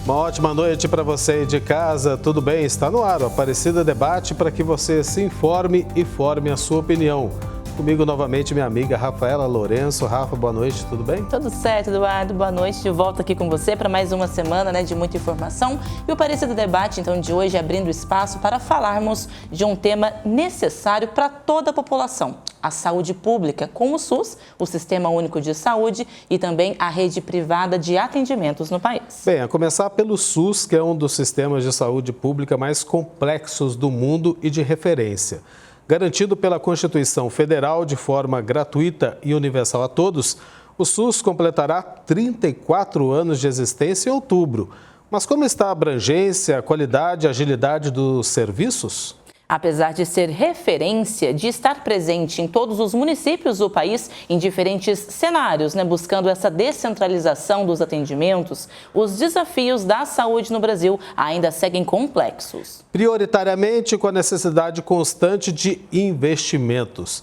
Uma ótima noite para você aí de casa, tudo bem? Está no ar o Aparecida Debate para que você se informe e forme a sua opinião. Comigo novamente minha amiga Rafaela Lourenço. Rafa, boa noite, tudo bem? Tudo certo, Eduardo, boa noite. De volta aqui com você para mais uma semana de muita informação. E o Aparecida Debate, então, de hoje abrindo espaço para falarmos de um tema necessário para toda a população. A saúde pública, com o SUS, o Sistema Único de Saúde, e também a rede privada de atendimentos no país. Bem, a começar pelo SUS, que é um dos sistemas de saúde pública mais complexos do mundo e de referência. Garantido pela Constituição Federal de forma gratuita e universal a todos, o SUS completará 34 anos de existência em outubro. Mas como está a abrangência, a qualidade e a agilidade dos serviços? Apesar de ser referência, de estar presente em todos os municípios do país, em diferentes cenários, buscando essa descentralização dos atendimentos, os desafios da saúde no Brasil ainda seguem complexos. Prioritariamente com a necessidade constante de investimentos.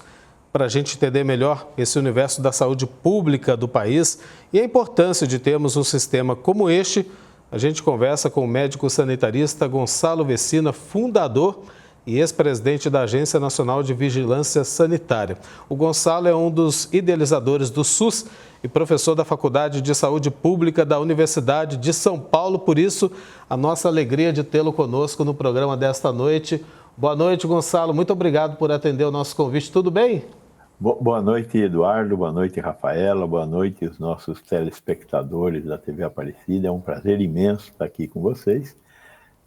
Para a gente entender melhor esse universo da saúde pública do país e a importância de termos um sistema como este, a gente conversa com o médico sanitarista Gonçalo Vecina, fundador e ex-presidente da Agência Nacional de Vigilância Sanitária. O Gonçalo é um dos idealizadores do SUS e professor da Faculdade de Saúde Pública da Universidade de São Paulo. Por isso, a nossa alegria de tê-lo conosco no programa desta noite. Boa noite, Gonçalo. Muito obrigado por atender o nosso convite. Tudo bem? Boa noite, Eduardo. Boa noite, Rafaela. Boa noite, os nossos telespectadores da TV Aparecida. É um prazer imenso estar aqui com vocês.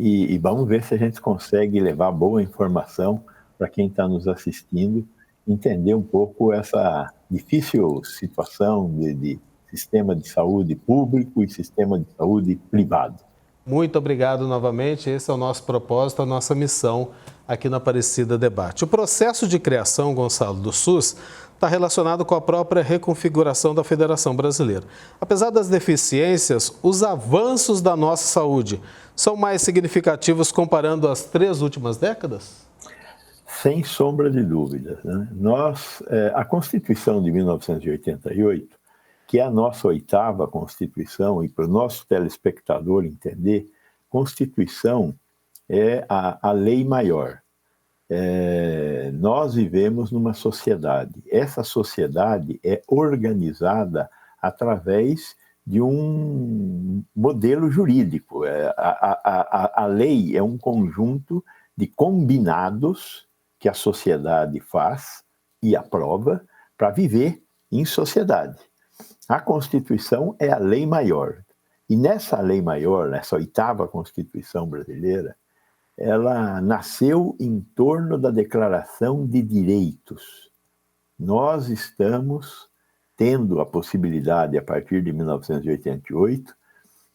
E vamos ver se a gente consegue levar boa informação para quem está nos assistindo, entender um pouco essa difícil situação de sistema de saúde público e sistema de saúde privado. Muito obrigado novamente. Esse é o nosso propósito, a nossa missão aqui no Aparecida Debate. O processo de criação, Gonçalo, do SUS está relacionado com a própria reconfiguração da Federação Brasileira. Apesar das deficiências, os avanços da nossa saúde são mais significativos comparando as 3 últimas décadas? Sem sombra de dúvidas, né? A Constituição de 1988, que é a nossa 8ª Constituição, e para o nosso telespectador entender, Constituição é a lei maior. Nós vivemos numa sociedade. Essa sociedade é organizada através de um modelo jurídico. A lei é um conjunto de combinados que a sociedade faz e aprova para viver em sociedade. A Constituição é a lei maior. E nessa lei maior, nessa 8ª Constituição brasileira, ela nasceu em torno da Declaração de Direitos. Nós estamos tendo a possibilidade, a partir de 1988,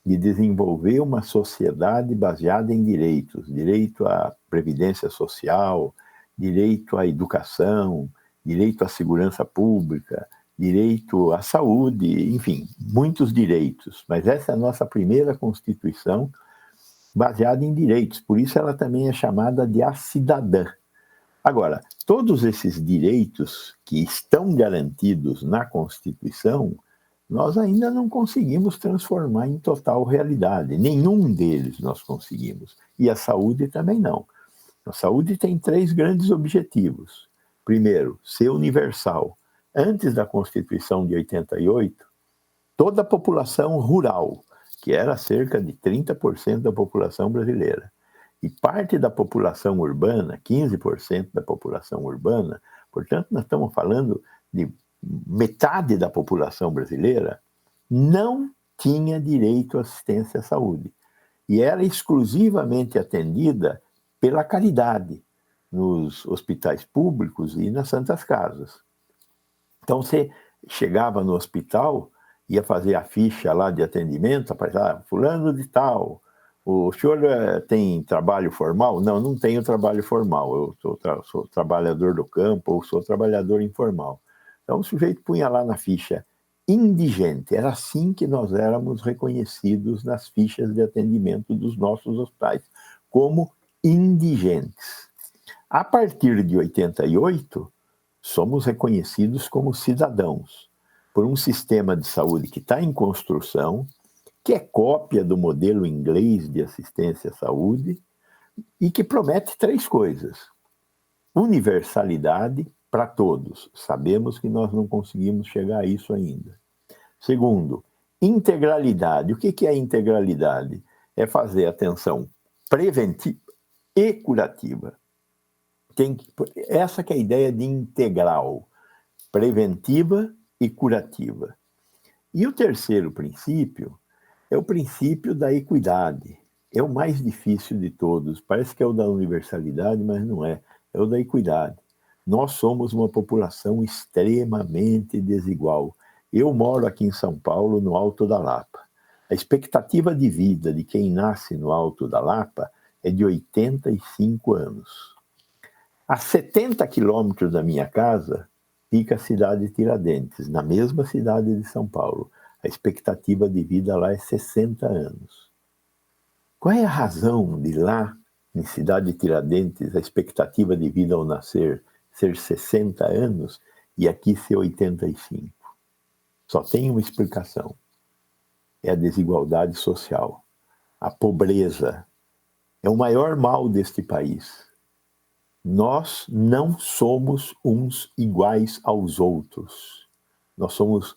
de desenvolver uma sociedade baseada em direitos. Direito à previdência social, direito à educação, direito à segurança pública, direito à saúde, enfim, muitos direitos. Mas essa é a nossa primeira Constituição baseada em direitos, por isso ela também é chamada de a cidadã. Agora, todos esses direitos que estão garantidos na Constituição, nós ainda não conseguimos transformar em total realidade. Nenhum deles nós conseguimos. E a saúde também não. A saúde tem 3 grandes objetivos. Primeiro, ser universal. Antes da Constituição de 88, toda a população rural, que era cerca de 30% da população brasileira, e parte da população urbana, 15% da população urbana, portanto, nós estamos falando de metade da população brasileira, não tinha direito à assistência à saúde. E era exclusivamente atendida pela caridade, nos hospitais públicos e nas santas casas. Então, você chegava no hospital, ia fazer a ficha lá de atendimento, aparecia, fulano de tal, o senhor tem trabalho formal? Não, não tenho trabalho formal, eu sou trabalhador do campo ou sou trabalhador informal. Então o sujeito punha lá na ficha indigente, era assim que nós éramos reconhecidos nas fichas de atendimento dos nossos hospitais, como indigentes. A partir de 88, somos reconhecidos como cidadãos, por um sistema de saúde que está em construção, que é cópia do modelo inglês de assistência à saúde e que promete 3 coisas. Universalidade para todos. Sabemos que nós não conseguimos chegar a isso ainda. Segundo, integralidade. O que é integralidade? É fazer atenção preventiva e curativa. Essa que é a ideia de integral, preventiva e curativa. E o terceiro princípio é o princípio da equidade. É o mais difícil de todos. Parece que é o da universalidade, mas não é. É o da equidade. Nós somos uma população extremamente desigual. Eu moro aqui em São Paulo, no Alto da Lapa. A expectativa de vida de quem nasce no Alto da Lapa é de 85 anos. A 70 quilômetros da minha casa fica a cidade de Tiradentes, na mesma cidade de São Paulo. A expectativa de vida lá é 60 anos. Qual é a razão de lá, em cidade de Tiradentes, a expectativa de vida ao nascer ser 60 anos e aqui ser 85? Só tem uma explicação. É a desigualdade social. A pobreza é o maior mal deste país. Nós não somos uns iguais aos outros. Nós somos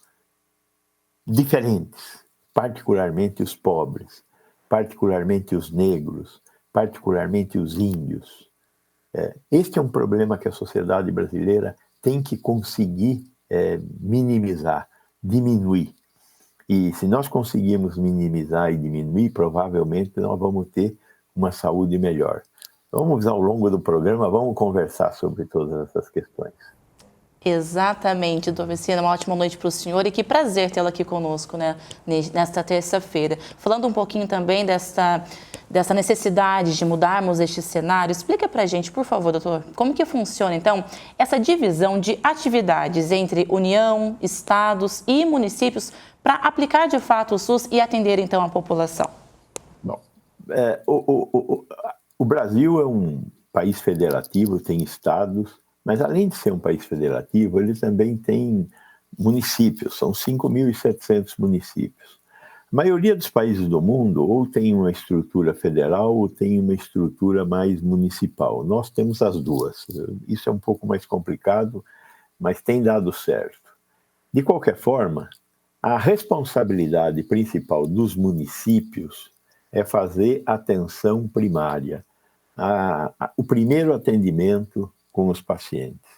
diferentes, particularmente os pobres, particularmente os negros, particularmente os índios. Este é um problema que a sociedade brasileira tem que conseguir minimizar, diminuir. E se nós conseguirmos minimizar e diminuir, provavelmente nós vamos ter uma saúde melhor. Vamos, ao longo do programa, vamos conversar sobre todas essas questões. Exatamente, doutor Vicina, uma ótima noite para o senhor e que prazer tê-lo aqui conosco, né, nesta terça-feira. Falando um pouquinho também dessa necessidade de mudarmos este cenário, explica para a gente, por favor, doutor, como que funciona, então, essa divisão de atividades entre União, estados e municípios para aplicar, de fato, o SUS e atender, então, a população? Bom, o Brasil é um país federativo, tem estados, mas além de ser um país federativo, ele também tem municípios, são 5.700 municípios. A maioria dos países do mundo ou tem uma estrutura federal ou tem uma estrutura mais municipal. Nós temos as duas. Isso é um pouco mais complicado, mas tem dado certo. De qualquer forma, a responsabilidade principal dos municípios é fazer atenção primária, o primeiro atendimento com os pacientes.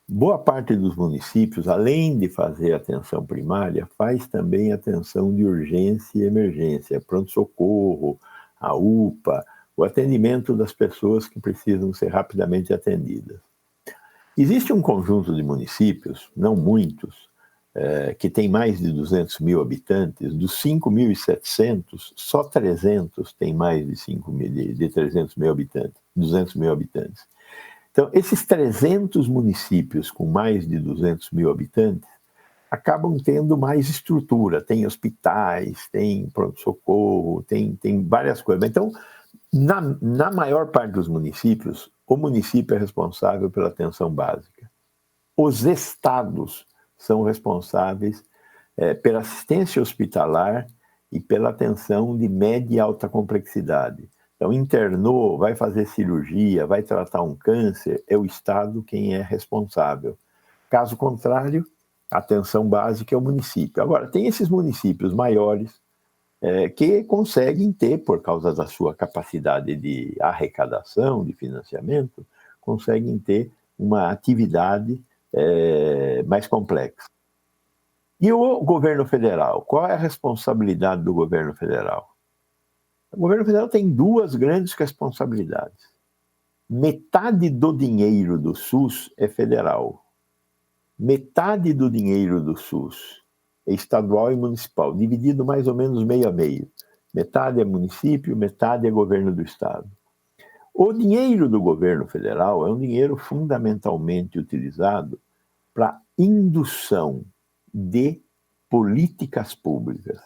Boa parte dos municípios, além de fazer atenção primária, faz também atenção de urgência e emergência, pronto-socorro, a UPA, o atendimento das pessoas que precisam ser rapidamente atendidas. Existe um conjunto de municípios, não muitos, que tem mais de 200 mil habitantes. Dos 5.700, só 300 tem mais de 300 mil habitantes, 200 mil habitantes. Então, esses 300 municípios com mais de 200 mil habitantes acabam tendo mais estrutura, tem hospitais, tem pronto-socorro, tem várias coisas. Então, na maior parte dos municípios, o município é responsável pela atenção básica. Os estados são responsáveis pela assistência hospitalar e pela atenção de média e alta complexidade. Então, internou, vai fazer cirurgia, vai tratar um câncer, é o Estado quem é responsável. Caso contrário, a atenção básica é o município. Agora, tem esses municípios maiores que conseguem ter, por causa da sua capacidade de arrecadação, de financiamento, conseguem ter uma atividade mais complexa. E o governo federal? Qual é a responsabilidade do governo federal? O governo federal tem 2 grandes responsabilidades. Metade do dinheiro do SUS é federal. Metade do dinheiro do SUS é estadual e municipal, dividido mais ou menos meio a meio. Metade é município, metade é governo do estado. O dinheiro do governo federal é um dinheiro fundamentalmente utilizado para indução de políticas públicas.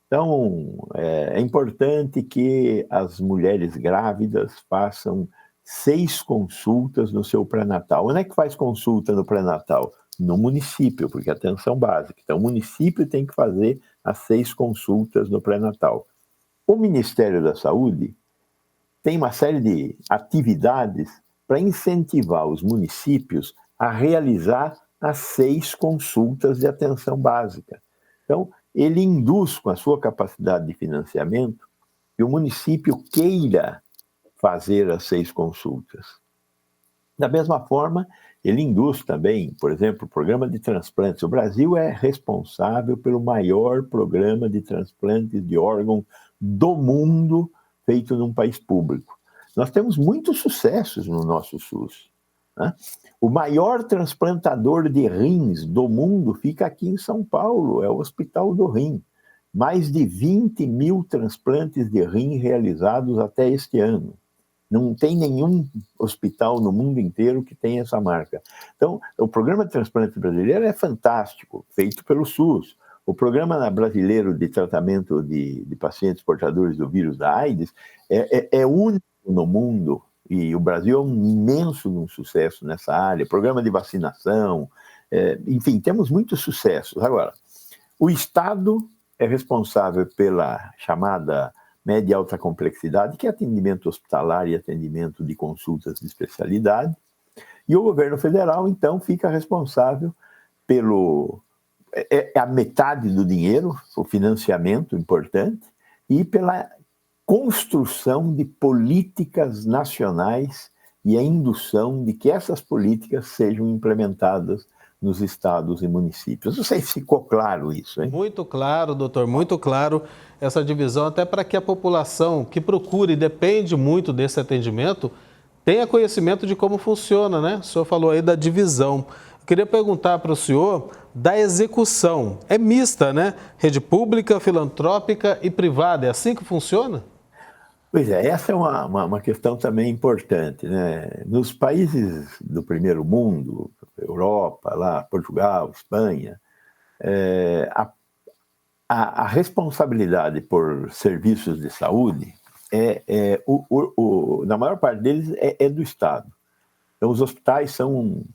Então, é importante que as mulheres grávidas façam 6 consultas no seu pré-natal. Onde é que faz consulta no pré-natal? No município, porque é atenção básica. Então, o município tem que fazer as 6 consultas no pré-natal. O Ministério da Saúde tem uma série de atividades para incentivar os municípios a realizar as 6 consultas de atenção básica. Então, ele induz, com a sua capacidade de financiamento, que o município queira fazer as 6 consultas. Da mesma forma, ele induz também, por exemplo, o programa de transplantes. O Brasil é responsável pelo maior programa de transplantes de órgãos do mundo feito num país público. Nós temos muitos sucessos no nosso SUS, né? O maior transplantador de rins do mundo fica aqui em São Paulo, é o Hospital do Rim. Mais de 20 mil transplantes de rim realizados até este ano. Não tem nenhum hospital no mundo inteiro que tenha essa marca. Então, o programa de transplante brasileiro é fantástico, feito pelo SUS. O programa brasileiro de tratamento de pacientes portadores do vírus da AIDS é único no mundo, e o Brasil é um imenso sucesso nessa área. Programa de vacinação, enfim, temos muitos sucessos. Agora, o Estado é responsável pela chamada média e alta complexidade, que é atendimento hospitalar e atendimento de consultas de especialidade, e o governo federal, então, fica responsável pelo... a metade do dinheiro, o financiamento importante, e pela construção de políticas nacionais e a indução de que essas políticas sejam implementadas nos estados e municípios. Não sei se ficou claro isso, hein? Muito claro, doutor, muito claro essa divisão, até para que a população que procura e depende muito desse atendimento tenha conhecimento de como funciona, né? O senhor falou aí da divisão. Eu queria perguntar para o senhor da execução. É mista, né? Rede pública, filantrópica e privada. É assim que funciona? Pois é, essa é uma questão também importante, né? Nos países do primeiro mundo, Europa, lá, Portugal, Espanha, a responsabilidade por serviços de saúde, na maior parte deles, é do Estado. Então, os hospitais são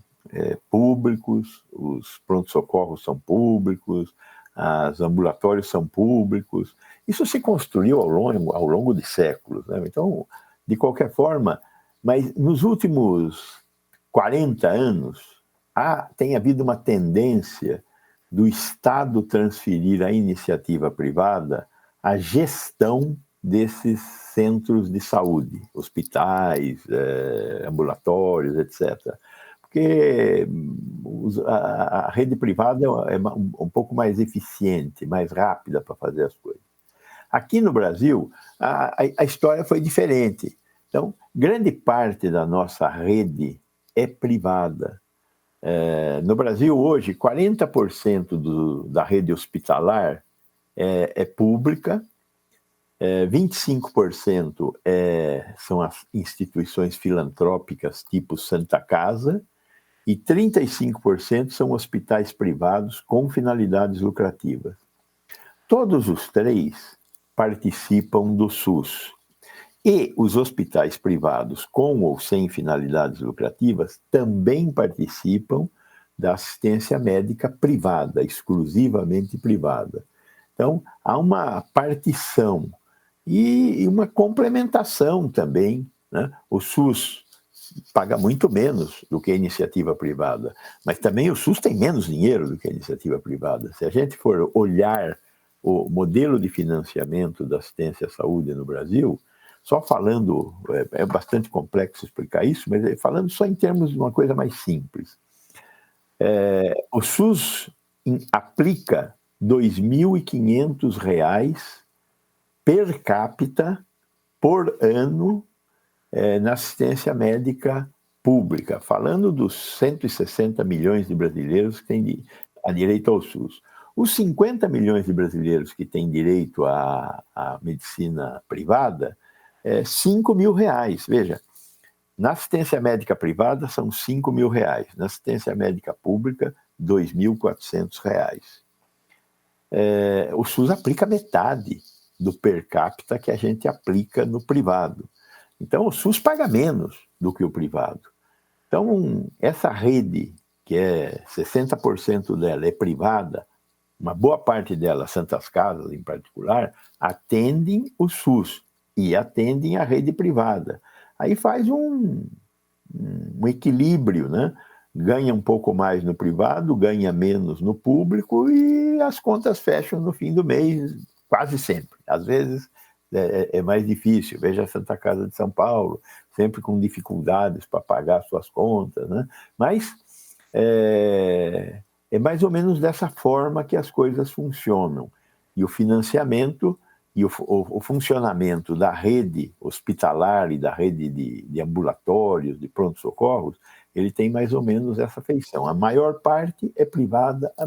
públicos, os pronto-socorros são públicos, os ambulatórios são públicos. Isso se construiu ao longo de séculos, né? Então, de qualquer forma, mas nos últimos 40 anos, tem havido uma tendência do Estado transferir à iniciativa privada a gestão desses centros de saúde, hospitais, ambulatórios, etc. Porque a rede privada é um pouco mais eficiente, mais rápida para fazer as coisas. Aqui no Brasil, a história foi diferente. Então, grande parte da nossa rede é privada. No Brasil, hoje, 40% da rede hospitalar é pública, 25% são as instituições filantrópicas tipo Santa Casa, e 35% são hospitais privados com finalidades lucrativas. Todos os 3 participam do SUS. E os hospitais privados, com ou sem finalidades lucrativas, também participam da assistência médica privada, exclusivamente privada. Então, há uma partição e uma complementação também, né? O SUS paga muito menos do que a iniciativa privada, mas também o SUS tem menos dinheiro do que a iniciativa privada. Se a gente for olhar o modelo de financiamento da assistência à saúde no Brasil, só falando, é bastante complexo explicar isso, mas falando só em termos de uma coisa mais simples. O SUS aplica R$ 2.500 per capita por ano na assistência médica pública, falando dos 160 milhões de brasileiros que têm direito ao SUS. Os 50 milhões de brasileiros que têm direito à medicina privada, R$5.000. Veja, na assistência médica privada são R$5.000, na assistência médica pública, R$2.400. O SUS aplica metade do per capita que a gente aplica no privado. Então, o SUS paga menos do que o privado. Então, essa rede, que 60% dela é privada, uma boa parte delas, Santas Casas em particular, atendem o SUS e atendem a rede privada. Aí faz um equilíbrio, né? Ganha um pouco mais no privado, ganha menos no público e as contas fecham no fim do mês, quase sempre. Às vezes é mais difícil. Veja a Santa Casa de São Paulo, sempre com dificuldades para pagar suas contas, né? Mas é mais ou menos dessa forma que as coisas funcionam. E o financiamento e o funcionamento da rede hospitalar e da rede de ambulatórios, de pronto-socorros, ele tem mais ou menos essa feição. A maior parte é privada, a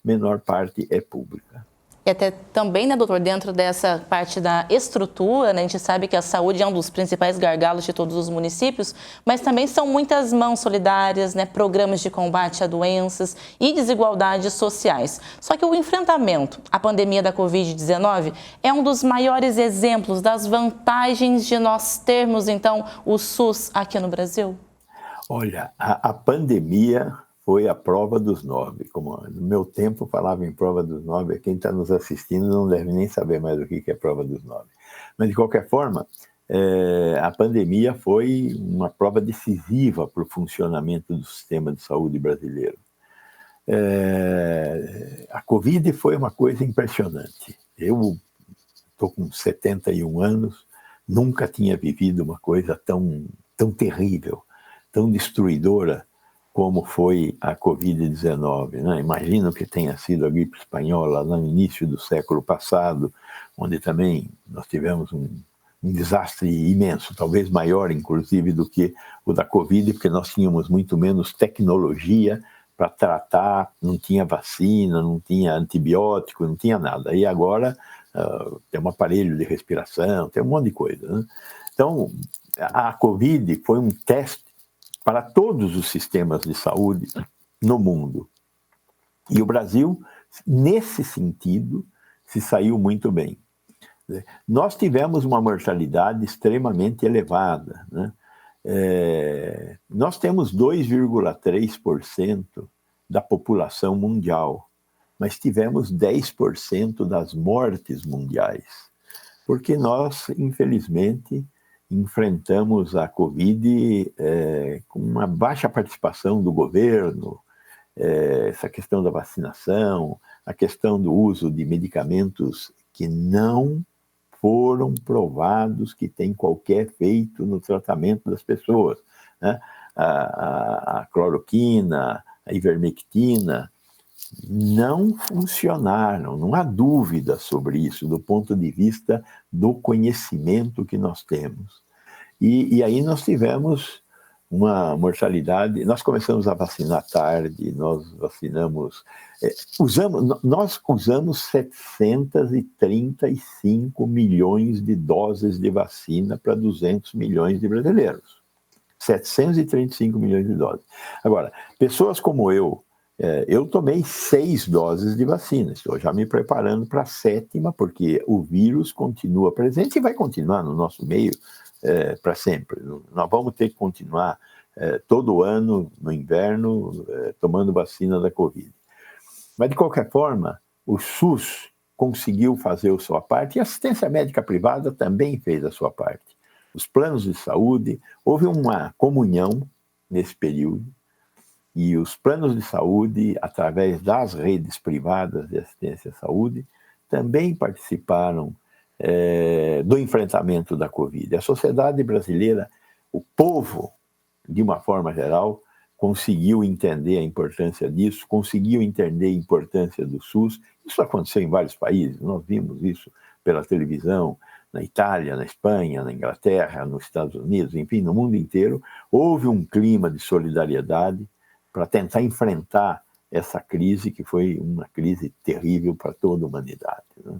menor parte é pública. E até também, né, doutor, dentro dessa parte da estrutura, né, a gente sabe que a saúde é um dos principais gargalos de todos os municípios, mas também são muitas mãos solidárias, né, programas de combate a doenças e desigualdades sociais. Só que o enfrentamento à pandemia da Covid-19 é um dos maiores exemplos das vantagens de nós termos, então, o SUS aqui no Brasil? Olha, a pandemia foi a prova dos 9. Como no meu tempo falava em prova dos 9, quem está nos assistindo não deve nem saber mais o que é prova dos 9. Mas, de qualquer forma, a pandemia foi uma prova decisiva para o funcionamento do sistema de saúde brasileiro. A Covid foi uma coisa impressionante. Eu estou com 71 anos, nunca tinha vivido uma coisa tão terrível, tão destruidora como foi a Covid-19, né? Imagino que tenha sido a gripe espanhola lá no início do século passado, onde também nós tivemos um desastre imenso, talvez maior, inclusive, do que o da Covid, porque nós tínhamos muito menos tecnologia para tratar, não tinha vacina, não tinha antibiótico, não tinha nada. E agora tem um aparelho de respiração, tem um monte de coisa, né? Então, a Covid foi um teste para todos os sistemas de saúde no mundo. E o Brasil, nesse sentido, se saiu muito bem. Nós tivemos uma mortalidade extremamente elevada, né? Nós temos 2,3% da população mundial, mas tivemos 10% das mortes mundiais, porque nós, infelizmente, enfrentamos a Covid com uma baixa participação do governo, essa questão da vacinação, a questão do uso de medicamentos que não foram provados que têm qualquer efeito no tratamento das pessoas, né? A cloroquina, a ivermectina, não funcionaram, não há dúvida sobre isso, do ponto de vista do conhecimento que nós temos. E aí nós tivemos uma mortalidade, nós começamos a vacinar tarde, nós usamos 735 milhões de doses de vacina para 200 milhões de brasileiros. 735 milhões de doses. Agora, pessoas como eu tomei 6 doses de vacina, estou já me preparando para a 7ª, porque o vírus continua presente e vai continuar no nosso meio para sempre. Nós vamos ter que continuar todo ano, no inverno, tomando vacina da Covid. Mas, de qualquer forma, o SUS conseguiu fazer a sua parte e a assistência médica privada também fez a sua parte. Os planos de saúde, houve uma comunhão nesse período, e os planos de saúde, através das redes privadas de assistência à saúde, também participaram do enfrentamento da Covid. A sociedade brasileira, o povo, de uma forma geral, conseguiu entender a importância disso, conseguiu entender a importância do SUS. Isso aconteceu em vários países, nós vimos isso pela televisão, na Itália, na Espanha, na Inglaterra, nos Estados Unidos, enfim, no mundo inteiro. Houve um clima de solidariedade para tentar enfrentar essa crise, que foi uma crise terrível para toda a humanidade, né?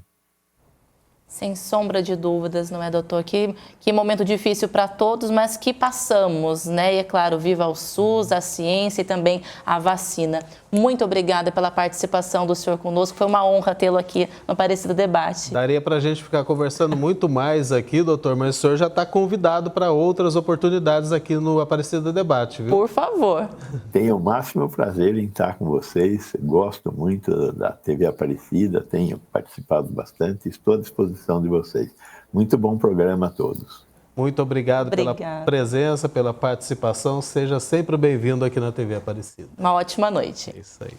Sem sombra de dúvidas, não é, doutor? Que momento difícil para todos, mas que passamos, né? E é claro, viva o SUS, a ciência e também a vacina. Muito obrigada pela participação do senhor conosco. Foi uma honra tê-lo aqui no Aparecida Debate. Daria para a gente ficar conversando muito mais aqui, doutor, mas o senhor já está convidado para outras oportunidades aqui no Aparecida Debate, viu? Por favor. Tenho o máximo prazer em estar com vocês. Gosto muito da TV Aparecida, tenho participado bastante, estou à disposição de vocês. Muito bom programa a todos. Muito obrigado pela presença, pela participação. Seja sempre bem-vindo aqui na TV Aparecida. Uma ótima noite. É isso aí.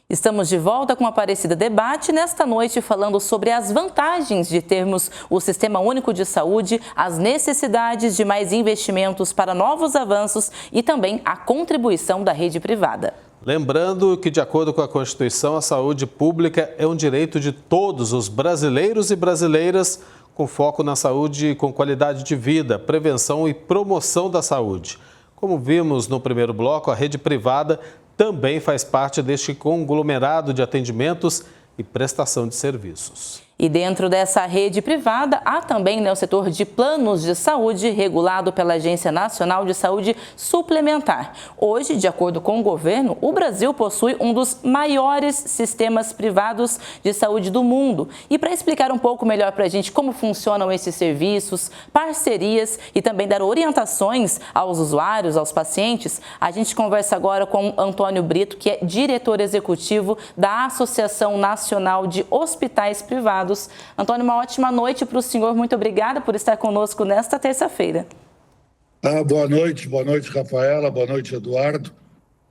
Estamos de volta com o Aparecida Debate, nesta noite falando sobre as vantagens de termos o Sistema Único de Saúde, as necessidades de mais investimentos para novos avanços e também a contribuição da rede privada. Lembrando que, de acordo com a Constituição, a saúde pública é um direito de todos os brasileiros e brasileiras, com foco na saúde com qualidade de vida, prevenção e promoção da saúde. Como vimos no primeiro bloco, a rede privada também faz parte deste conglomerado de atendimentos e prestação de serviços. E dentro dessa rede privada, há também o setor de planos de saúde regulado pela Agência Nacional de Saúde Suplementar. Hoje, de acordo com o governo, o Brasil possui um dos maiores sistemas privados de saúde do mundo. E para explicar um pouco melhor para a gente como funcionam esses serviços, parcerias e também dar orientações aos usuários, aos pacientes, a gente conversa agora com Antônio Brito, que é diretor executivo da Associação Nacional de Hospitais Privados. Antônio, uma ótima noite para o senhor. Muito obrigada por estar conosco nesta terça-feira. Boa noite, Rafaela, boa noite, Eduardo,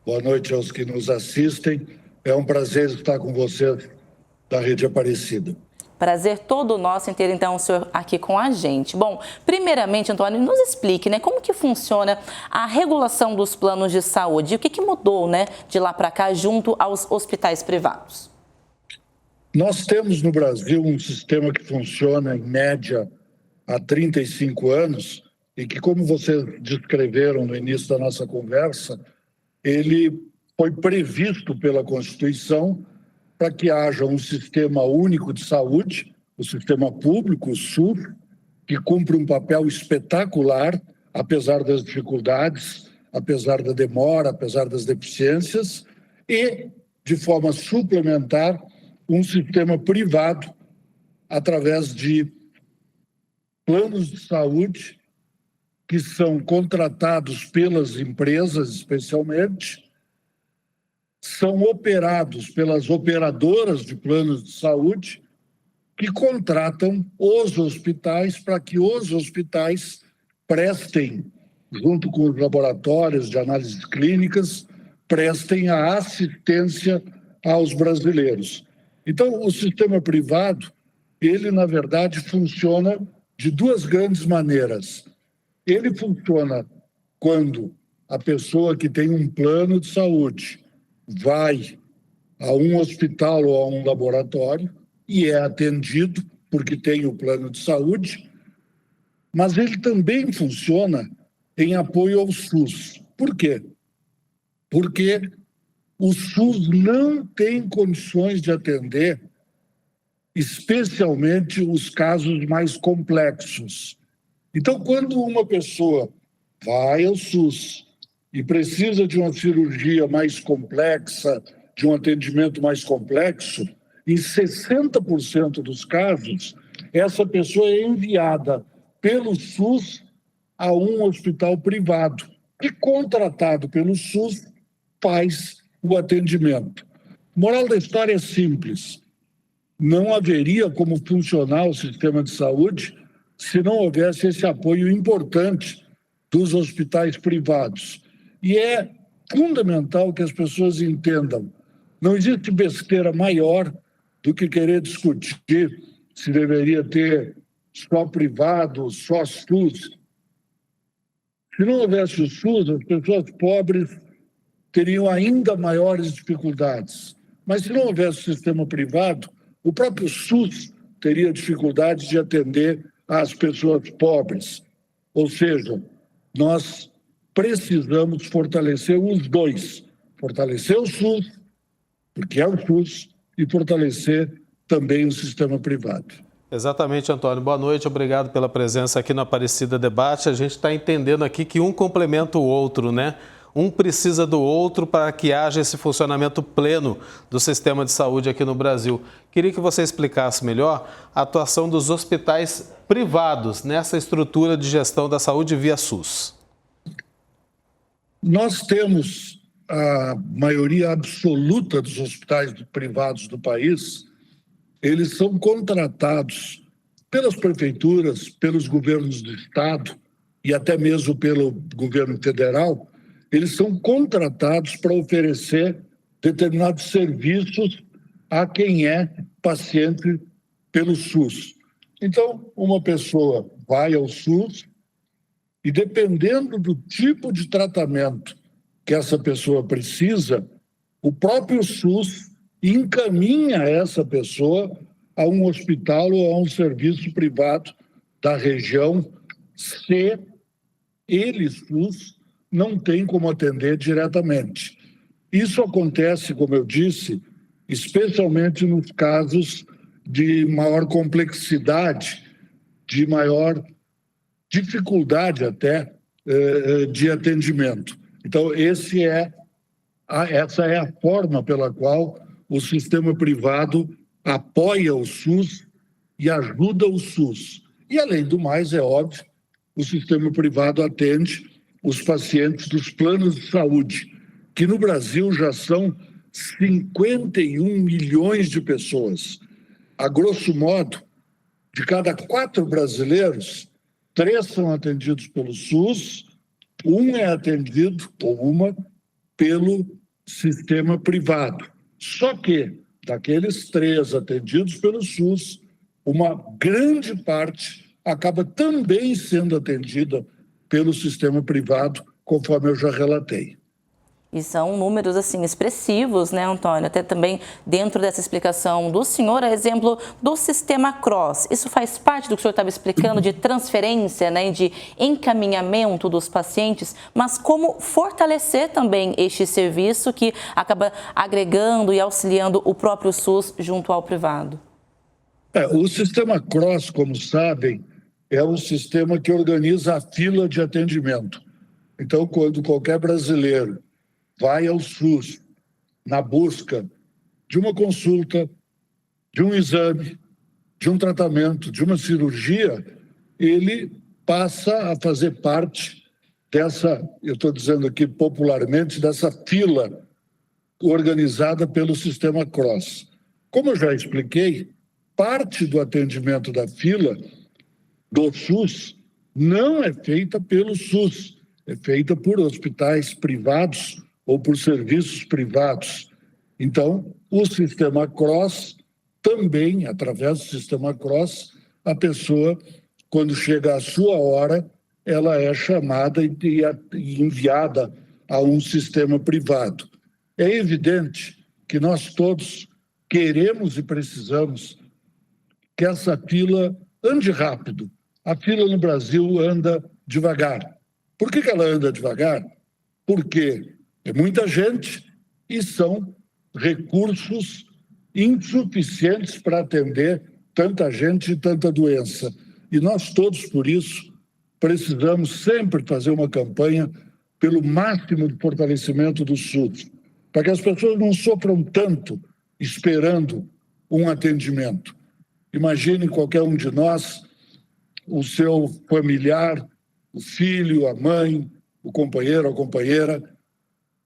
boa noite aos que nos assistem. É um prazer estar com vocês da Rede Aparecida. Prazer todo nosso em ter, então, o senhor aqui com a gente. Bom, primeiramente, Antônio, nos explique, como que funciona a regulação dos planos de saúde e o que mudou, de lá para cá junto aos hospitais privados. Nós temos no Brasil um sistema que funciona, em média, há 35 anos e que, como vocês descreveram no início da nossa conversa, ele foi previsto pela Constituição para que haja um sistema único de saúde, o sistema público, o SUS, que cumpre um papel espetacular, apesar das dificuldades, apesar da demora, apesar das deficiências, e, de forma suplementar, um sistema privado através de planos de saúde que são contratados pelas empresas, especialmente, são operados pelas operadoras de planos de saúde que contratam os hospitais para que os hospitais prestem, junto com os laboratórios de análises clínicas, prestem a assistência aos brasileiros. Então, o sistema privado, ele, na verdade, funciona de duas grandes maneiras. Ele funciona quando a pessoa que tem um plano de saúde vai a um hospital ou a um laboratório e é atendido porque tem o plano de saúde, mas ele também funciona em apoio ao SUS. Por quê? Porque o SUS não tem condições de atender, especialmente os casos mais complexos. Então, quando uma pessoa vai ao SUS e precisa de uma cirurgia mais complexa, de um atendimento mais complexo, em 60% dos casos, essa pessoa é enviada pelo SUS a um hospital privado e, contratado pelo SUS, faz o atendimento. Moral da história é simples. Não haveria como funcionar o sistema de saúde se não houvesse esse apoio importante dos hospitais privados. E é fundamental que as pessoas entendam. Não existe besteira maior do que querer discutir se deveria ter só privado, só SUS. Se não houvesse o SUS, as pessoas pobres teriam ainda maiores dificuldades. Mas se não houvesse o sistema privado, o próprio SUS teria dificuldade de atender às pessoas pobres. Ou seja, nós precisamos fortalecer os dois. Fortalecer o SUS, porque é o SUS, e fortalecer também o sistema privado. Exatamente, Antônio. Boa noite, obrigado pela presença aqui no Aparecida Debate. A gente está entendendo aqui que um complementa o outro, Um precisa do outro para que haja esse funcionamento pleno do sistema de saúde aqui no Brasil. Queria que você explicasse melhor a atuação dos hospitais privados nessa estrutura de gestão da saúde via SUS. Nós temos a maioria absoluta dos hospitais privados do país, eles são contratados pelas prefeituras, pelos governos do estado e até mesmo pelo governo federal. Eles são contratados para oferecer determinados serviços a quem é paciente pelo SUS. Então, uma pessoa vai ao SUS e, dependendo do tipo de tratamento que essa pessoa precisa, o próprio SUS encaminha essa pessoa a um hospital ou a um serviço privado da região, se ele, SUS, não tem como atender diretamente. Isso acontece, como eu disse, especialmente nos casos de maior complexidade, de maior dificuldade até de atendimento. Então, essa é a forma pela qual o sistema privado apoia o SUS e ajuda o SUS. E, além do mais, é óbvio, o sistema privado atende os pacientes dos planos de saúde, que no Brasil já são 51 milhões de pessoas. A grosso modo, de cada 4 brasileiros, 3 são atendidos pelo SUS, 1 é atendido, ou uma, pelo sistema privado. Só que, daqueles 3 atendidos pelo SUS, uma grande parte acaba também sendo atendida pelo sistema privado, conforme eu já relatei. E são números, assim, expressivos, né, Antônio? Até também dentro dessa explicação do senhor, a exemplo do sistema CROSS. Isso faz parte do que o senhor estava explicando de transferência, né, de encaminhamento dos pacientes, mas como fortalecer também este serviço que acaba agregando e auxiliando o próprio SUS junto ao privado? O sistema CROSS, como sabem, é um sistema que organiza a fila de atendimento. Então, quando qualquer brasileiro vai ao SUS na busca de uma consulta, de um exame, de um tratamento, de uma cirurgia, ele passa a fazer parte dessa, eu estou dizendo aqui popularmente, dessa fila organizada pelo sistema CROSS. Como eu já expliquei, parte do atendimento da fila do SUS não é feita pelo SUS, é feita por hospitais privados ou por serviços privados. Então, o sistema CROSS também, através do sistema CROSS, a pessoa, quando chega a sua hora, ela é chamada e enviada a um sistema privado. É evidente que nós todos queremos e precisamos que essa fila ande rápido. A fila no Brasil anda devagar. Por que ela anda devagar? Porque é muita gente e são recursos insuficientes para atender tanta gente e tanta doença. E nós todos, por isso, precisamos sempre fazer uma campanha pelo máximo de fortalecimento do SUS, para que as pessoas não sofram tanto esperando um atendimento. Imagine qualquer um de nós, o seu familiar, o filho, a mãe, o companheiro, a companheira,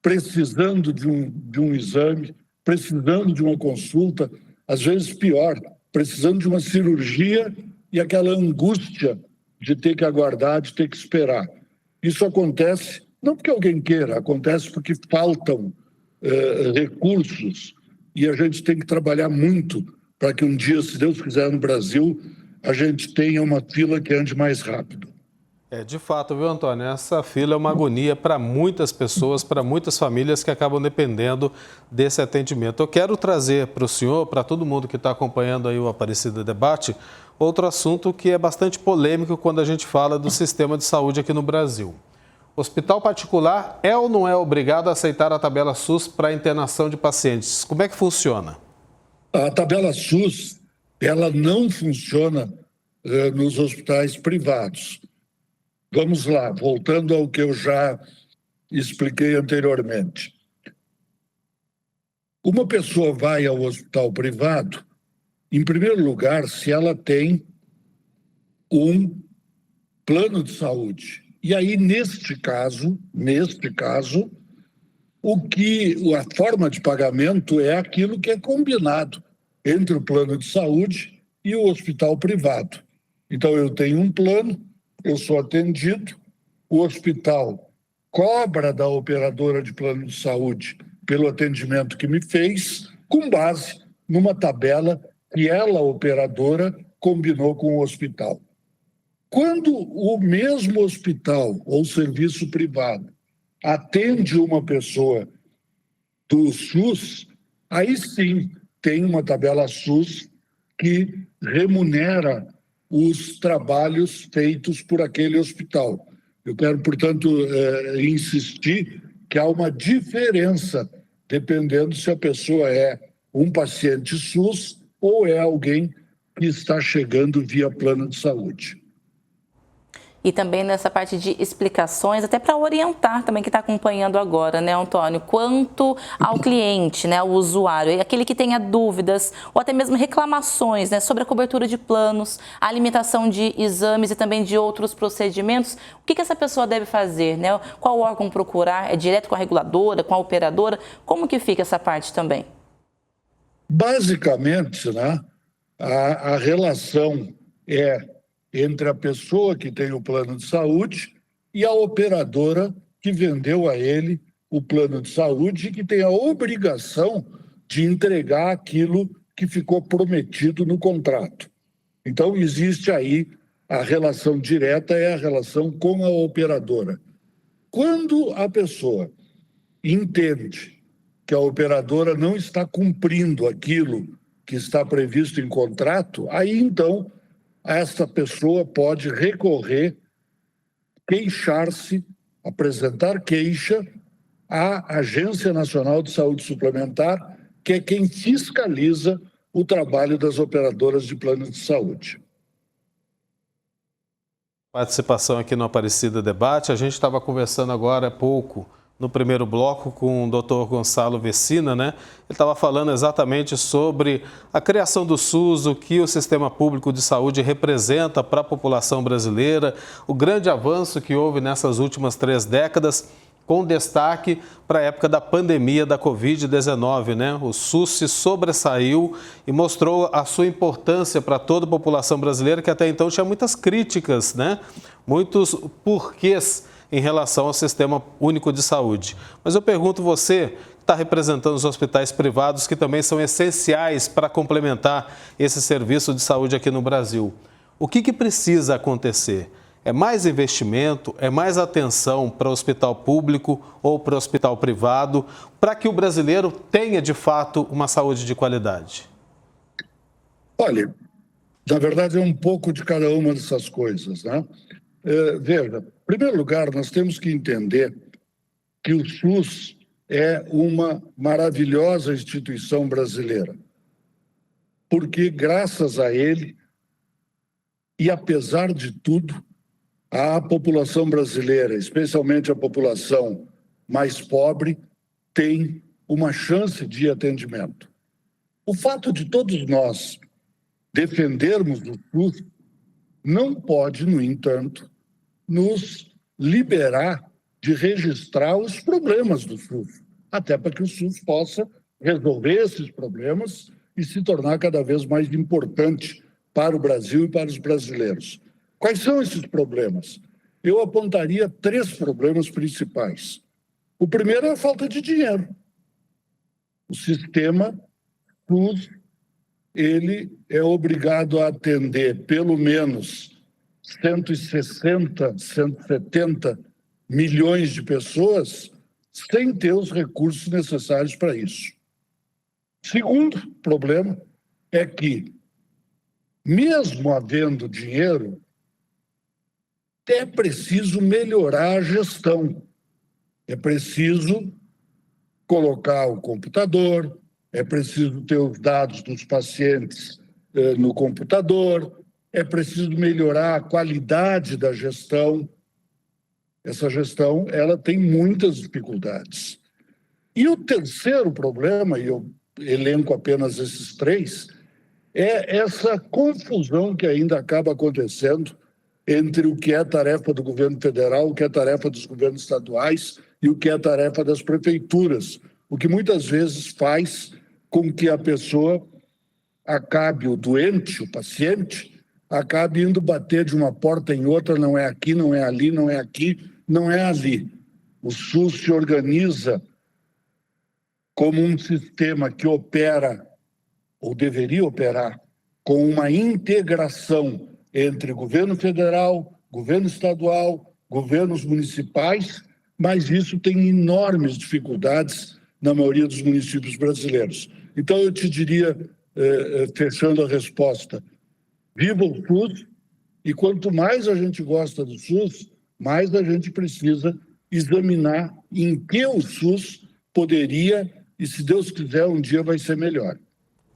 precisando de um exame, precisando de uma consulta, às vezes pior, precisando de uma cirurgia e aquela angústia de ter que aguardar, de ter que esperar. Isso acontece não porque alguém queira, acontece porque faltam recursos e a gente tem que trabalhar muito para que um dia, se Deus quiser, no Brasil, a gente tenha uma fila que ande mais rápido. De fato, viu, Antônio? Essa fila é uma agonia para muitas pessoas, para muitas famílias que acabam dependendo desse atendimento. Eu quero trazer para o senhor, para todo mundo que está acompanhando aí o Aparecida Debate, outro assunto que é bastante polêmico quando a gente fala do sistema de saúde aqui no Brasil. O hospital particular é ou não é obrigado a aceitar a tabela SUS para internação de pacientes? Como é que funciona? A tabela SUS, ela não funciona nos hospitais privados. Vamos lá, voltando ao que eu já expliquei anteriormente. Uma pessoa vai ao hospital privado, em primeiro lugar, se ela tem um plano de saúde. E aí, neste caso, a forma de pagamento é aquilo que é combinado entre o plano de saúde e o hospital privado. Então, eu tenho um plano, eu sou atendido, o hospital cobra da operadora de plano de saúde pelo atendimento que me fez, com base numa tabela que ela, operadora, combinou com o hospital. Quando o mesmo hospital ou serviço privado atende uma pessoa do SUS, aí sim tem uma tabela SUS que remunera os trabalhos feitos por aquele hospital. Eu quero, portanto, insistir que há uma diferença dependendo se a pessoa é um paciente SUS ou é alguém que está chegando via plano de saúde. E também nessa parte de explicações, até para orientar também que está acompanhando agora, né, Antônio? Quanto ao cliente, né, o usuário, aquele que tenha dúvidas ou até mesmo reclamações, né, sobre a cobertura de planos, a limitação de exames e também de outros procedimentos, o que essa pessoa deve fazer, né? Qual órgão procurar? É direto com a reguladora, com a operadora? Como que fica essa parte também? Basicamente, né, a relação é entre a pessoa que tem o plano de saúde e a operadora que vendeu a ele o plano de saúde e que tem a obrigação de entregar aquilo que ficou prometido no contrato. Então, existe aí a relação direta, é a relação com a operadora. Quando a pessoa entende que a operadora não está cumprindo aquilo que está previsto em contrato, aí, então, essa pessoa pode recorrer, queixar-se, apresentar queixa à Agência Nacional de Saúde Suplementar, que é quem fiscaliza o trabalho das operadoras de plano de saúde. Participação aqui no Aparecida Debate. A gente estava conversando agora há pouco, no primeiro bloco, com o Dr. Gonçalo Vecina, né? Ele estava falando exatamente sobre a criação do SUS, o que o sistema público de saúde representa para a população brasileira, o grande avanço que houve nessas últimas 3 décadas, com destaque para a época da pandemia da Covid-19, né? O SUS se sobressaiu e mostrou a sua importância para toda a população brasileira, que até então tinha muitas críticas, né? Muitos porquês em relação ao Sistema Único de Saúde. Mas eu pergunto, você que está representando os hospitais privados, que também são essenciais para complementar esse serviço de saúde aqui no Brasil, o que precisa acontecer? É mais investimento, é mais atenção para o hospital público ou para o hospital privado, para que o brasileiro tenha, de fato, uma saúde de qualidade? Olha, na verdade é um pouco de cada uma dessas coisas, né? Veja, em primeiro lugar, nós temos que entender que o SUS é uma maravilhosa instituição brasileira, porque graças a ele, e apesar de tudo, a população brasileira, especialmente a população mais pobre, tem uma chance de atendimento. O fato de todos nós defendermos o SUS não pode, no entanto, nos liberar de registrar os problemas do SUS, até para que o SUS possa resolver esses problemas e se tornar cada vez mais importante para o Brasil e para os brasileiros. Quais são esses problemas? Eu apontaria 3 problemas principais. O primeiro é a falta de dinheiro. O sistema SUS, ele é obrigado a atender pelo menos 160, 170 milhões de pessoas sem ter os recursos necessários para isso. Segundo problema é que, mesmo havendo dinheiro, é preciso melhorar a gestão. É preciso colocar o computador, é preciso ter os dados dos pacientes no computador, é preciso melhorar a qualidade da gestão, Essa gestão ela tem muitas dificuldades. E o terceiro problema, e eu elenco apenas esses três, é essa confusão que ainda acaba acontecendo entre o que é tarefa do governo federal, o que é tarefa dos governos estaduais e o que é tarefa das prefeituras, o que muitas vezes faz com que a pessoa acabe, o doente, o paciente, acabe indo bater de uma porta em outra, não é aqui, não é ali, não é aqui, não é ali. O SUS se organiza como um sistema que opera, ou deveria operar, com uma integração entre governo federal, governo estadual, governos municipais, mas isso tem enormes dificuldades na maioria dos municípios brasileiros. Então, eu te diria, fechando a resposta, viva o SUS, e quanto mais a gente gosta do SUS, mais a gente precisa examinar em que o SUS poderia, e se Deus quiser, um dia vai ser melhor.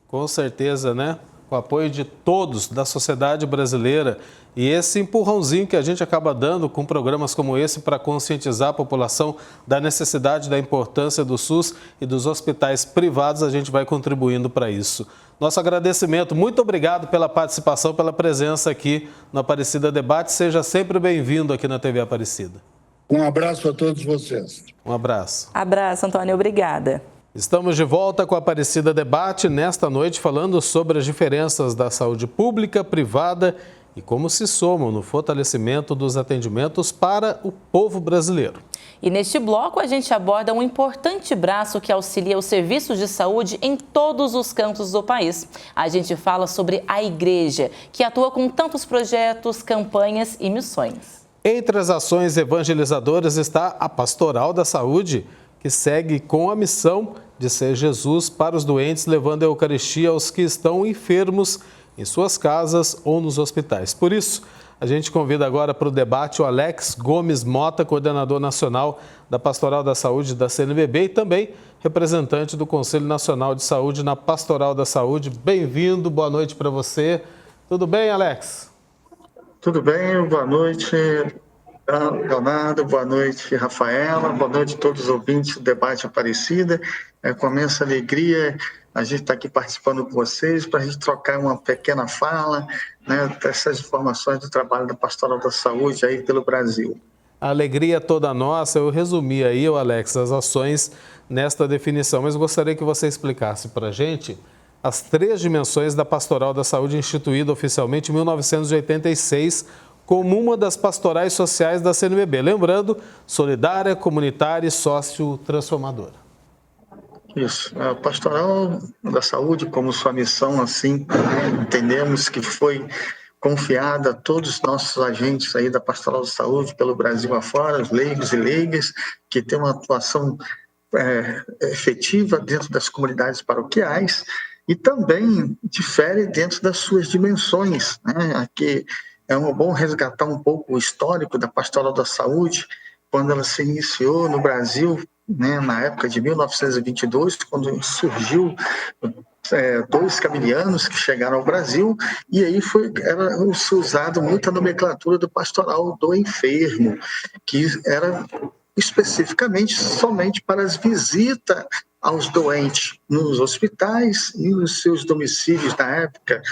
Com certeza, né? Com o apoio de todos, da sociedade brasileira. E esse empurrãozinho que a gente acaba dando com programas como esse para conscientizar a população da necessidade, da importância do SUS e dos hospitais privados, a gente vai contribuindo para isso. Nosso agradecimento, muito obrigado pela participação, pela presença aqui no Aparecida Debate. Seja sempre bem-vindo aqui na TV Aparecida. Um abraço a todos vocês. Um abraço. Abraço, Antônio. Obrigada. Estamos de volta com a Aparecida Debate nesta noite falando sobre as diferenças da saúde pública, privada e como se somam no fortalecimento dos atendimentos para o povo brasileiro. E neste bloco a gente aborda um importante braço que auxilia os serviços de saúde em todos os cantos do país. A gente fala sobre a igreja, que atua com tantos projetos, campanhas e missões. Entre as ações evangelizadoras está a Pastoral da Saúde, que segue com a missão de ser Jesus para os doentes, levando a Eucaristia aos que estão enfermos em suas casas ou nos hospitais. Por isso, a gente convida agora para o debate o Alex Gomes Mota, coordenador nacional da Pastoral da Saúde da CNBB e também representante do Conselho Nacional de Saúde na Pastoral da Saúde. Bem-vindo, boa noite para você. Tudo bem, Alex? Tudo bem, boa noite, Leonardo, boa noite, Rafaela, boa noite a todos os ouvintes do Debate Aparecida. Com imensa alegria, a gente está aqui participando com vocês para a gente trocar uma pequena fala, né, dessas informações do trabalho da Pastoral da Saúde aí pelo Brasil. A alegria é toda nossa. Eu resumi aí, Alex, as ações nesta definição, mas gostaria que você explicasse para a gente as 3 dimensões da Pastoral da Saúde instituída oficialmente em 1986, como uma das pastorais sociais da CNBB. Lembrando, solidária, comunitária e sócio-transformadora. Isso. A Pastoral da Saúde, como sua missão, assim, entendemos que foi confiada a todos os nossos agentes aí da Pastoral da Saúde pelo Brasil afora, os leigos e leigas, que tem uma atuação efetiva dentro das comunidades paroquiais e também difere dentro das suas dimensões, né? Aqui é bom resgatar um pouco o histórico da Pastoral da Saúde, quando ela se iniciou no Brasil, né, na época de 1922, quando surgiu 2 camilianos que chegaram ao Brasil, e aí era usado muita nomenclatura do pastoral do enfermo, que era especificamente somente para as visitas aos doentes nos hospitais e nos seus domicílios na época.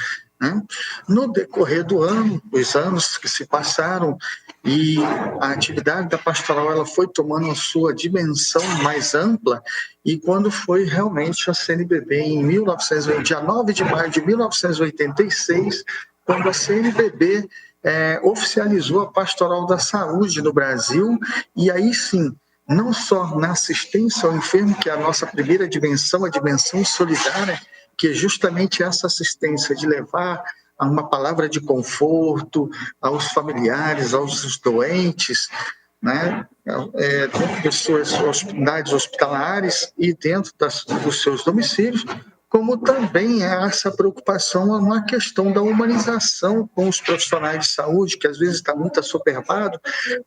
No decorrer do ano, os anos que se passaram, e a atividade da pastoral ela foi tomando a sua dimensão mais ampla, e quando foi realmente a CNBB, dia 9 de maio de 1986, quando a CNBB oficializou a Pastoral da Saúde no Brasil, e aí sim, não só na assistência ao enfermo, que é a nossa primeira dimensão, a dimensão solidária, que é justamente essa assistência de levar uma palavra de conforto aos familiares, aos doentes, né? Dentro das suas unidades hospitalares e dentro dos seus domicílios, como também essa preocupação na questão da humanização com os profissionais de saúde, que às vezes está muito assoberbado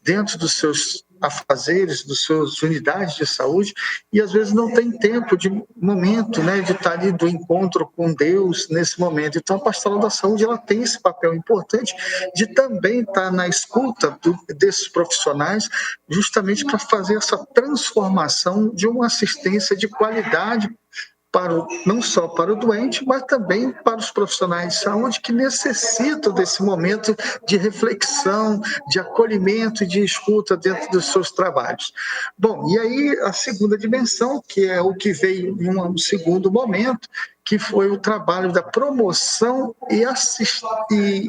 dentro dos seus afazeres, das suas unidades de saúde, e às vezes não tem tempo de momento, né, de estar ali do encontro com Deus nesse momento. Então, a Pastoral da Saúde, ela tem esse papel importante de também estar na escuta desses profissionais, justamente para fazer essa transformação de uma assistência de qualidade não só para o doente, mas também para os profissionais de saúde que necessitam desse momento de reflexão, de acolhimento e de escuta dentro dos seus trabalhos. Bom, e aí a segunda dimensão, que é o que veio em um segundo momento, que foi o trabalho da promoção e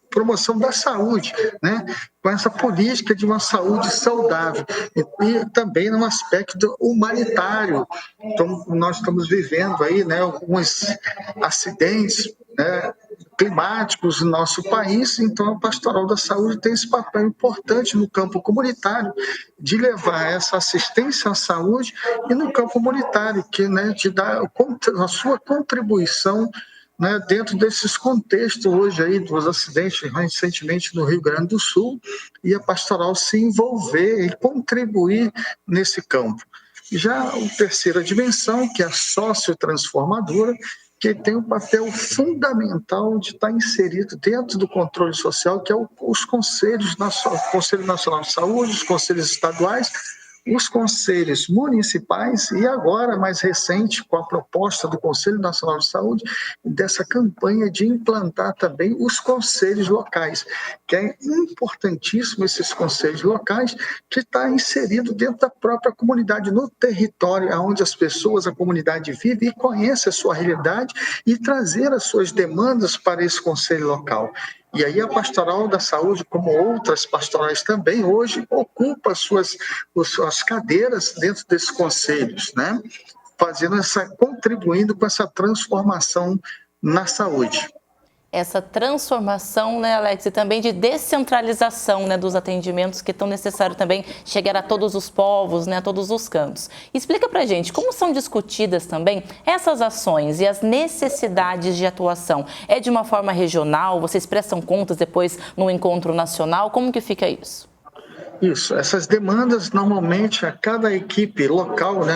promoção da saúde, né? Com essa política de uma saúde saudável e também no aspecto humanitário. Então, nós estamos vivendo aí, né, alguns acidentes, né, climáticos no nosso país, então a Pastoral da Saúde tem esse papel importante no campo comunitário de levar essa assistência à saúde e no campo comunitário, que, né, de dar a sua contribuição, né, dentro desses contextos hoje aí dos acidentes recentemente no Rio Grande do Sul, e a pastoral se envolver e contribuir nesse campo. Já a terceira dimensão, que é a sociotransformadora, que tem um papel fundamental de estar inserido dentro do controle social, que é os conselhos, o Conselho Nacional de Saúde, os conselhos estaduais, os conselhos municipais e agora, mais recente, com a proposta do Conselho Nacional de Saúde, dessa campanha de implantar também os conselhos locais, que é importantíssimo esses conselhos locais, que está inserido dentro da própria comunidade, no território onde as pessoas, a comunidade vive e conhece a sua realidade e trazer as suas demandas para esse conselho local. E aí a Pastoral da Saúde, como outras pastorais também, hoje ocupa as suas cadeiras dentro desses conselhos, né? Contribuindo com essa transformação na saúde. Essa transformação, né, Alex, e também de descentralização, né, dos atendimentos, que é tão necessário também chegar a todos os povos, né, a todos os cantos. Explica pra gente como são discutidas também essas ações e as necessidades de atuação. É de uma forma regional? Vocês prestam contas depois no encontro nacional? Como que fica isso? Isso, essas demandas, normalmente, a cada equipe local, né,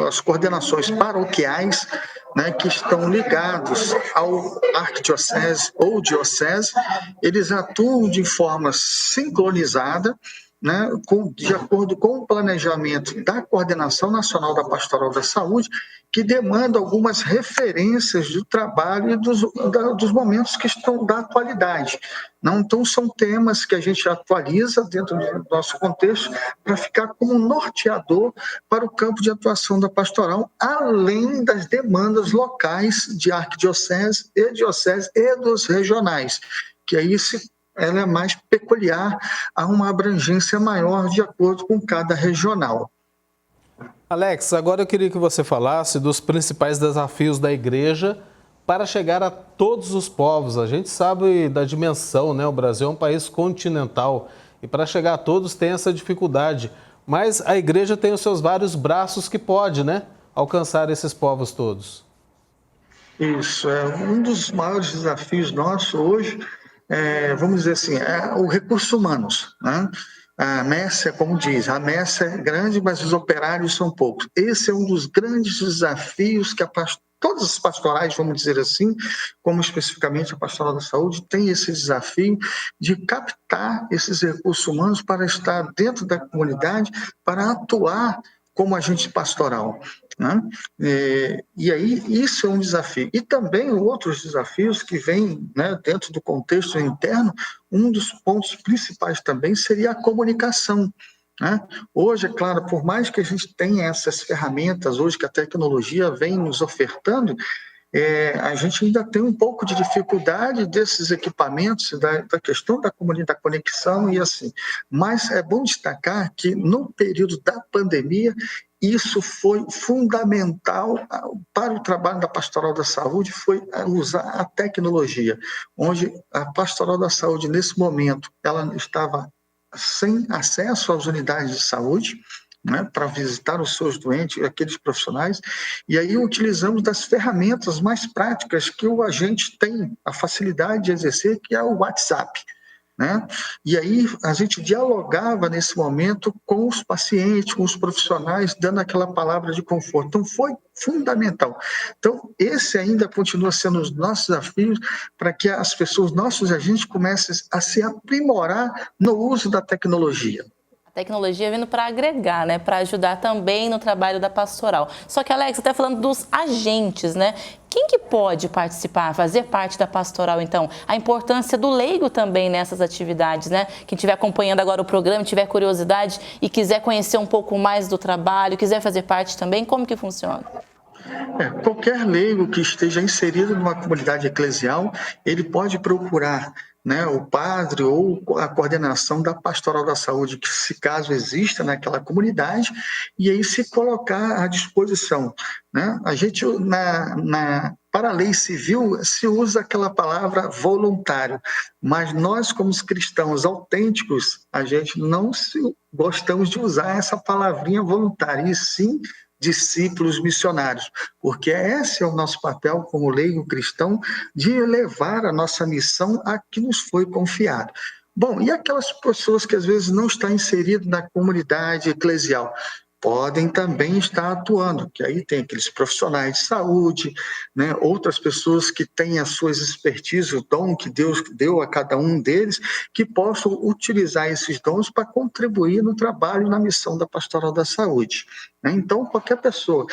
as coordenações paroquiais, né, que estão ligados ao arquidiocese ou diocese, eles atuam de forma sincronizada, né, de acordo com o planejamento da Coordenação Nacional da Pastoral da Saúde, que demanda algumas referências do trabalho e dos momentos que estão da atualidade. Não, então, são temas que a gente atualiza dentro do nosso contexto para ficar como norteador para o campo de atuação da pastoral, além das demandas locais de arquidiocese e diocese e dos regionais, que aí ela é mais peculiar, há uma abrangência maior de acordo com cada regional. Alex, agora eu queria que você falasse dos principais desafios da igreja para chegar a todos os povos. A gente sabe da dimensão, né? O Brasil é um país continental e para chegar a todos tem essa dificuldade. Mas a igreja tem os seus vários braços que pode, né, alcançar esses povos todos. Isso, é um dos maiores desafios nossos hoje. Vamos dizer assim, o recurso humanos, né? A messe, como diz, a messe é grande, mas os operários são poucos. Esse é um dos grandes desafios que todas as pastorais, vamos dizer assim, como especificamente a Pastoral da Saúde, tem esse desafio de captar esses recursos humanos para estar dentro da comunidade, para atuar como agente pastoral, né? E aí isso é um desafio. E também outros desafios que vêm, né, dentro do contexto interno, um dos pontos principais também seria a comunicação, né? Hoje, é claro, por mais que a gente tenha essas ferramentas, hoje que a tecnologia vem nos ofertando, a gente ainda tem um pouco de dificuldade desses equipamentos, da questão da conexão e assim. Mas é bom destacar que no período da pandemia, isso foi fundamental para o trabalho da Pastoral da Saúde, foi usar a tecnologia, onde a Pastoral da Saúde, nesse momento, ela estava sem acesso às unidades de saúde, né, para visitar os seus doentes, aqueles profissionais, e aí utilizamos das ferramentas mais práticas que o agente tem a facilidade de exercer, que é o WhatsApp, né? E aí a gente dialogava nesse momento com os pacientes, com os profissionais, dando aquela palavra de conforto. Então foi fundamental. Então esse ainda continua sendo os nossos desafios para que as pessoas, nossos agentes, comecem a se aprimorar no uso da tecnologia. A tecnologia vindo para agregar, né, para ajudar também no trabalho da pastoral. Só que, Alex, você está falando dos agentes, né? Quem que pode participar, fazer parte da pastoral, então? A importância do leigo também nessas atividades, né? Quem estiver acompanhando agora o programa, tiver curiosidade e quiser conhecer um pouco mais do trabalho, quiser fazer parte também, como que funciona? Qualquer leigo que esteja inserido numa comunidade eclesial, ele pode procurar, né, o padre ou a coordenação da Pastoral da Saúde, que se caso exista naquela comunidade, e aí se colocar à disposição, né? A gente, para a lei civil, se usa aquela palavra voluntário, mas nós, como os cristãos autênticos, a gente não gostamos de usar essa palavrinha voluntária, e sim discípulos missionários, porque esse é o nosso papel como leigo cristão, de levar a nossa missão a que nos foi confiado. Bom, e aquelas pessoas que às vezes não estão inseridas na comunidade eclesial? Podem também estar atuando, que aí tem aqueles profissionais de saúde, né, outras pessoas que têm as suas expertises, o dom que Deus deu a cada um deles, que possam utilizar esses dons para contribuir no trabalho, na missão da Pastoral da Saúde. Então, qualquer pessoa.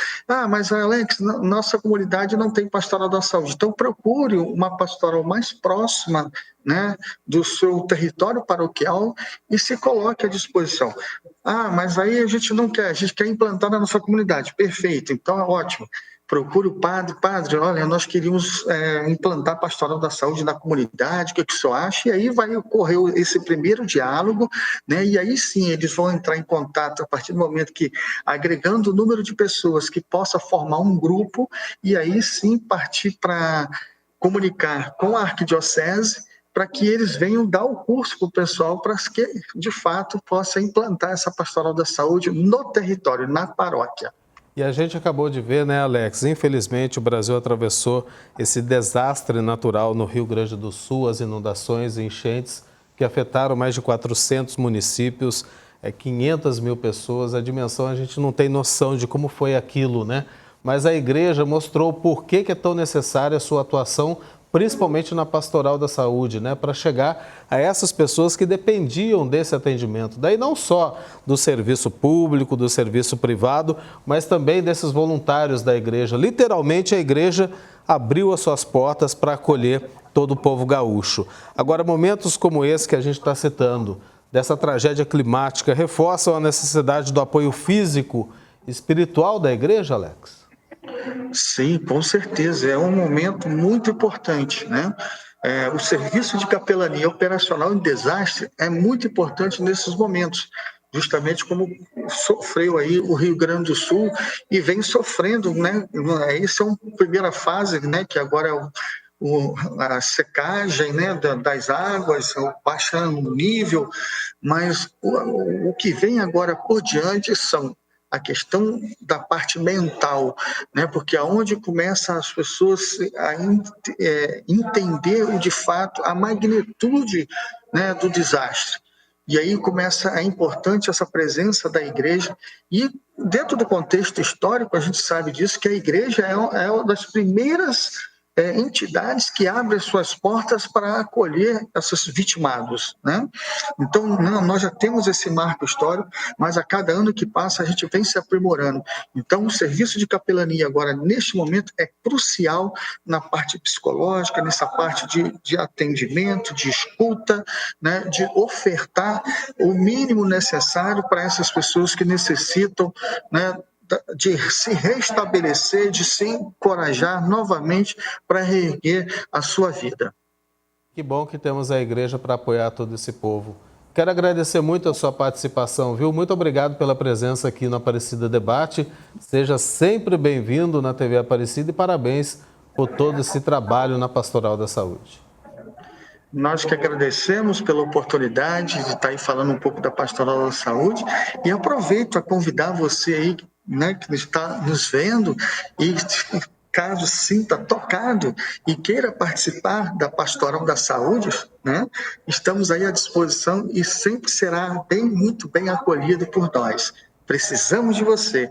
Mas Alex, nossa comunidade não tem Pastoral da Saúde, então procure uma pastoral mais próxima, né, do seu território paroquial e se coloque à disposição. Mas aí a gente não quer, a gente quer implantar na nossa comunidade. Perfeito, então é ótimo. Procure o padre, olha, nós queríamos implantar a Pastoral da Saúde na comunidade, o que o senhor acha? E aí vai ocorrer esse primeiro diálogo, né? E aí sim eles vão entrar em contato a partir do momento que, agregando o número de pessoas que possa formar um grupo, e aí sim partir para comunicar com a arquidiocese, para que eles venham dar o curso para o pessoal, para que, de fato, possa implantar essa Pastoral da Saúde no território, na paróquia. E a gente acabou de ver, né, Alex? Infelizmente, o Brasil atravessou esse desastre natural no Rio Grande do Sul, as inundações e enchentes que afetaram mais de 400 municípios, 500 mil pessoas. A dimensão, a gente não tem noção de como foi aquilo, né? Mas a igreja mostrou por que é tão necessária a sua atuação, principalmente na Pastoral da Saúde, né, para chegar a essas pessoas que dependiam desse atendimento. Daí não só do serviço público, do serviço privado, mas também desses voluntários da igreja. Literalmente a igreja abriu as suas portas para acolher todo o povo gaúcho. Agora, momentos como esse que a gente está citando, dessa tragédia climática, reforçam a necessidade do apoio físico e espiritual da igreja, Alex? Sim, com certeza, é um momento muito importante, né? O serviço de capelania operacional em desastre é muito importante nesses momentos, justamente como sofreu aí o Rio Grande do Sul e vem sofrendo, né? Isso é uma primeira fase, né? Que agora é a secagem, né, das águas, baixando o nível, mas o que vem agora por diante são a questão da parte mental, né? Porque aonde começam as pessoas a entender de fato a magnitude, né, do desastre. E aí é importante essa presença da igreja. E dentro do contexto histórico, a gente sabe disso, que a igreja é uma das primeiras entidades que abrem suas portas para acolher esses vitimados, né? Então, nós já temos esse marco histórico, mas a cada ano que passa a gente vem se aprimorando. Então, o serviço de capelania agora, neste momento, é crucial na parte psicológica, nessa parte de atendimento, de escuta, né? De ofertar o mínimo necessário para essas pessoas que necessitam, né, de se restabelecer, de se encorajar novamente para reerguer a sua vida. Que bom que temos a igreja para apoiar todo esse povo. Quero agradecer muito a sua participação, viu? Muito obrigado pela presença aqui no Aparecida Debate. Seja sempre bem-vindo na TV Aparecida e parabéns por todo esse trabalho na Pastoral da Saúde. Nós que agradecemos pela oportunidade de estar aí falando um pouco da Pastoral da Saúde e aproveito a convidar você aí, né, que está nos vendo e caso sinta tocado e queira participar da Pastoral da Saúde, né, estamos aí à disposição e sempre será muito bem acolhido por nós. Precisamos de você.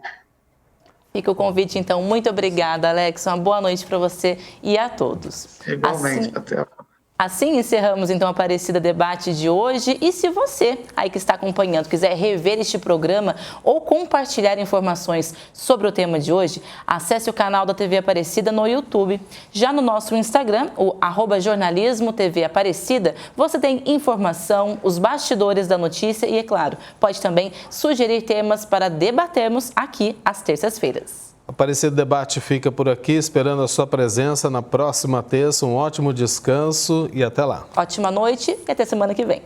Fica o convite, então. Muito obrigada, Alex. Uma boa noite para você e a todos. Igualmente, até a próxima. Assim encerramos então o Aparecida Debate de hoje, e se você aí que está acompanhando quiser rever este programa ou compartilhar informações sobre o tema de hoje, acesse o canal da TV Aparecida no YouTube. Já no nosso Instagram, o @jornalismo-tv-aparecida, você tem informação, os bastidores da notícia e, é claro, pode também sugerir temas para debatermos aqui às terças-feiras. Aparecida Debate fica por aqui, esperando a sua presença na próxima terça. Um ótimo descanso e até lá. Ótima noite e até semana que vem.